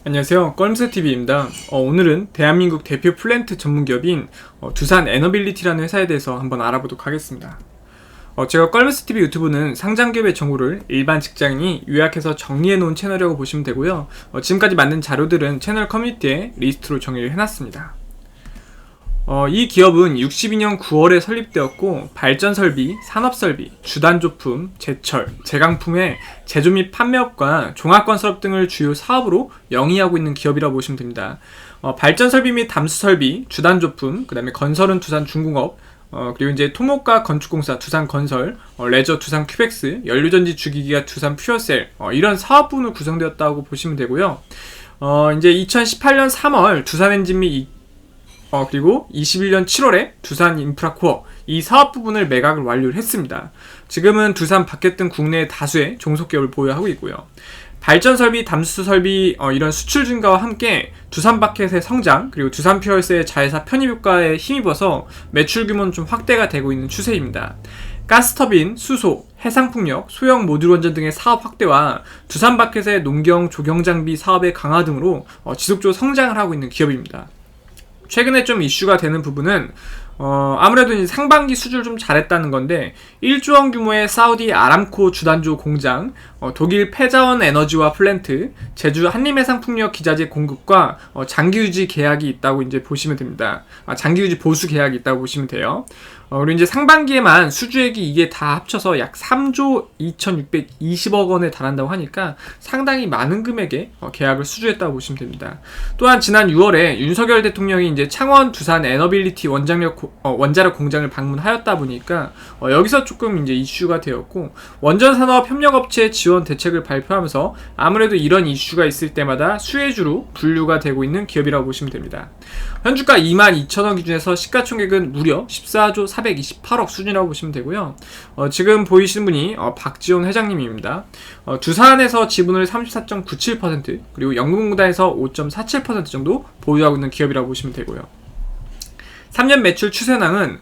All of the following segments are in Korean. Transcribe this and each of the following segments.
안녕하세요, 껄무새TV입니다. 오늘은 대한민국 대표 플랜트 전문기업인 두산 에너빌리티라는 회사에 대해서 한번 알아보도록 하겠습니다. 제가 껄무새TV 유튜브는 상장기업의 정보를 일반 직장인이 요약해서 정리해놓은 채널이라고 보시면 되고요. 지금까지 만든 자료들은 채널 커뮤니티에 리스트로 정리를 해놨습니다. 이 기업은 62년 9월에 설립되었고 발전설비, 산업설비, 주단조품, 제철, 제강품의 제조 및 판매업과 종합건설업 등을 주요 사업으로 영위하고 있는 기업이라고 보시면 됩니다. 발전설비 및 담수설비, 주단조품, 그 다음에 건설은 두산중공업, 그리고 이제 토목과 건축공사 두산건설, 레저 두산큐벡스, 연료전지 주기기가 두산퓨어셀, 이런 사업부문으로 구성되었다고 보시면 되고요. 이제 2018년 3월 두산엔진 및 그리고 21년 7월에 두산인프라코어 이 사업 부분을 매각을 완료를 했습니다. 지금은 두산 바켓 등 국내의 다수의 종속기업을 보유하고 있고요. 발전설비, 담수설비 이런 수출 증가와 함께 두산바켓의 성장 그리고 두산퓨얼스의 자회사 편입 효과에 힘입어서 매출 규모는 좀 확대가 되고 있는 추세입니다. 가스터빈, 수소, 해상풍력, 소형 모듈 원전 등의 사업 확대와 두산바켓의 농경, 조경장비 사업의 강화 등으로 지속적으로 성장을 하고 있는 기업입니다. 최근에 좀 이슈가 되는 부분은 아무래도 이제 상반기 수주를 좀 잘했다는 건데 1조 원 규모의 사우디 아람코 주단조 공장, 독일 패자원 에너지와 플랜트, 제주 한림해상풍력 기자재 공급과 장기 유지 계약이 있다고 이제 보시면 됩니다. 장기 유지 보수 계약이 있다고 보시면 돼요. 그리고 이제 상반기에만 수주액이 이게 다 합쳐서 약 3조 2,620억 원에 달한다고 하니까 상당히 많은 금액의 계약을 수주했다고 보시면 됩니다. 또한 지난 6월에 윤석열 대통령이 이제 창원 두산 에너빌리티 원자력 공장을 방문하였다 보니까 여기서 조금 이제 이슈가 되었고, 원전산업 협력업체 지원 대책을 발표하면서 아무래도 이런 이슈가 있을 때마다 수혜주로 분류가 되고 있는 기업이라고 보시면 됩니다. 현주가 22,000원 기준에서 시가총액은 무려 14조 428억 수준이라고 보시면 되고요. 지금 보이시는 분이 박지원 회장님입니다. 두산에서 지분을 34.97% 그리고 연금공단에서 5.47% 정도 보유하고 있는 기업이라고 보시면 되고요. 3년 매출 추세낭은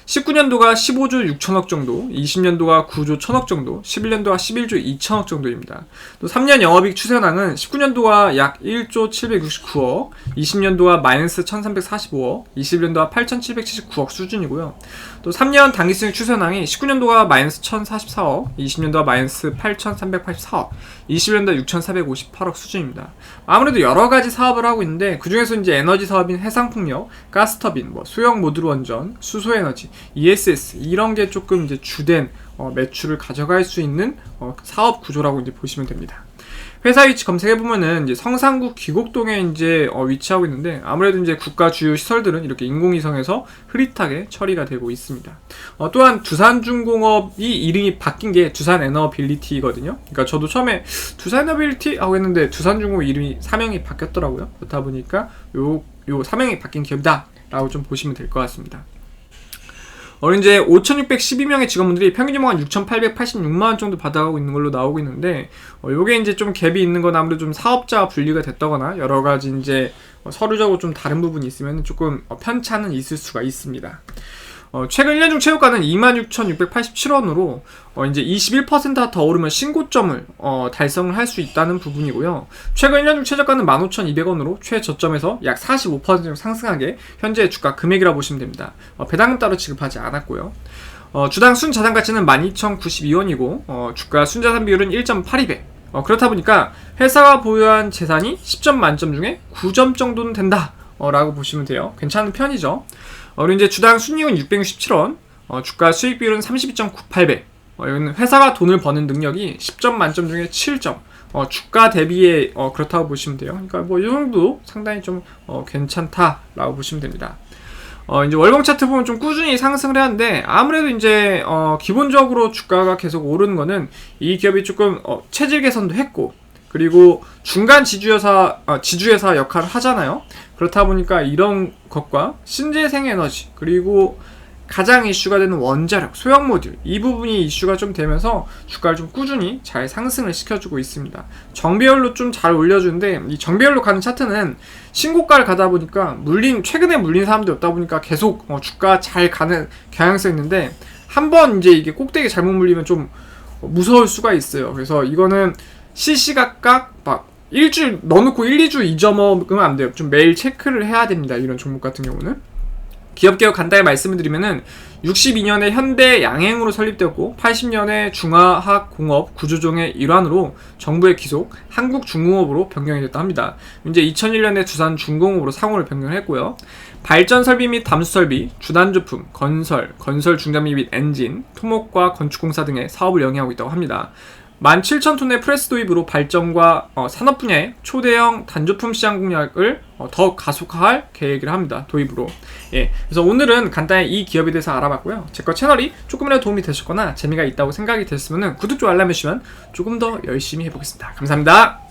19년도가 15조 6천억 정도, 20년도가 9조 1천억 정도, 11년도가 11조 2천억 정도입니다. 또 3년 영업이익 추세낭은 19년도가 약 1조 769억, 20년도가 마이너스 1345억, 21년도가 8779억 수준이고요. 또 3년 당기순이익 추세낭이 19년도가 마이너스 1044억, 20년도가 마이너스 8384억, 21년도 6458억 수준입니다. 아무래도 여러가지 사업을 하고 있는데 그 중에서 이제 에너지 사업인 해상풍력, 가스터빈, 소형 모듈 원전, 수소에너지, ESS 이런 게 조금 이제 주된 매출을 가져갈 수 있는 사업 구조라고 이제 보시면 됩니다. 회사 위치 검색해보면은 이제 성산구 귀곡동에 이제 위치하고 있는데 아무래도 이제 국가 주요 시설들은 이렇게 인공위성에서 흐릿하게 처리가 되고 있습니다. 또한 두산중공업이 이름이 바뀐 게 두산에너빌리티거든요. 그러니까 저도 처음에 두산에너빌리티 하고 했는데 두산중공업 이름이 사명이 바뀌었더라고요. 그렇다 보니까 요 사명이 바뀐 기업이다 라고 좀 보시면 될 것 같습니다. 이제 5,612명의 직원분들이 평균 연봉 한 6,886만원 정도 받아가고 있는 걸로 나오고 있는데, 요게 이제 좀 갭이 있는 건 아무래도 좀 사업자와 분리가 됐다거나, 여러가지 이제 서류적으로 좀 다른 부분이 있으면 조금 편차는 있을 수가 있습니다. 최근 1년 중 최고가는 26,687원으로 이제 21%가 더 오르면 신고점을 달성을 할 수 있다는 부분이고요. 최근 1년 중 최저가는 15,200원으로 최저점에서 약 45% 정도 상승한 게 현재 주가 금액이라고 보시면 됩니다. 배당금 따로 지급하지 않았고요. 주당 순자산가치는 12,092원이고 주가 순자산 비율은 1.82배. 그렇다 보니까 회사가 보유한 재산이 10점 만점 중에 9점 정도는 된다 라고 보시면 돼요. 괜찮은 편이죠. 그리고 이제 주당 순이익은 667원, 주가 수익 비율은 32.98배. 여기는 회사가 돈을 버는 능력이 10점 만점 중에 7점. 주가 대비에 그렇다고 보시면 돼요. 그러니까 뭐 이 정도 상당히 좀 괜찮다라고 보시면 됩니다. 이제 월봉 차트 보면 좀 꾸준히 상승을 하는데 아무래도 이제 기본적으로 주가가 계속 오르는 거는 이 기업이 조금 체질 개선도 했고, 그리고 중간 지주회사 역할을 하잖아요. 그렇다 보니까 이런 것과 신재생에너지, 그리고 가장 이슈가 되는 원자력, 소형 모듈 이 부분이 이슈가 좀 되면서 주가를 좀 꾸준히 잘 상승을 시켜주고 있습니다. 정배열로 좀 잘 올려주는데 이 정배열로 가는 차트는 신고가를 가다 보니까 최근에 물린 사람들이 없다 보니까 계속 주가 잘 가는 경향성이 있는데 한번 이제 이게 꼭대기 잘못 물리면 좀 무서울 수가 있어요. 그래서 이거는 시시각각 막 일주일 넣어놓고 1, 2주 잊어먹으면 안 돼요. 좀 매일 체크를 해야 됩니다. 이런 종목 같은 경우는. 기업 개요 간단히 말씀을 드리면은 62년에 현대 양행으로 설립되었고 80년에 중화학공업 구조종의 일환으로 정부의 기속 한국중공업으로 변경이 됐다 합니다. 이제 2001년에 두산중공업으로 상호를 변경했고요. 발전 설비 및 담수 설비, 주단조품, 건설 중장비 및 엔진, 토목과 건축공사 등의 사업을 영위하고 있다고 합니다. 17,000톤의 프레스 도입으로 발전과 산업 분야의 초대형 단조품 시장 공략을 더 가속화할 계획을 합니다. 도입으로. 예, 그래서 오늘은 간단히 이 기업에 대해서 알아봤고요. 제 거 채널이 조금이라도 도움이 되셨거나 재미가 있다고 생각이 됐으면 구독, 좋아요, 알람 해주시면 조금 더 열심히 해보겠습니다. 감사합니다.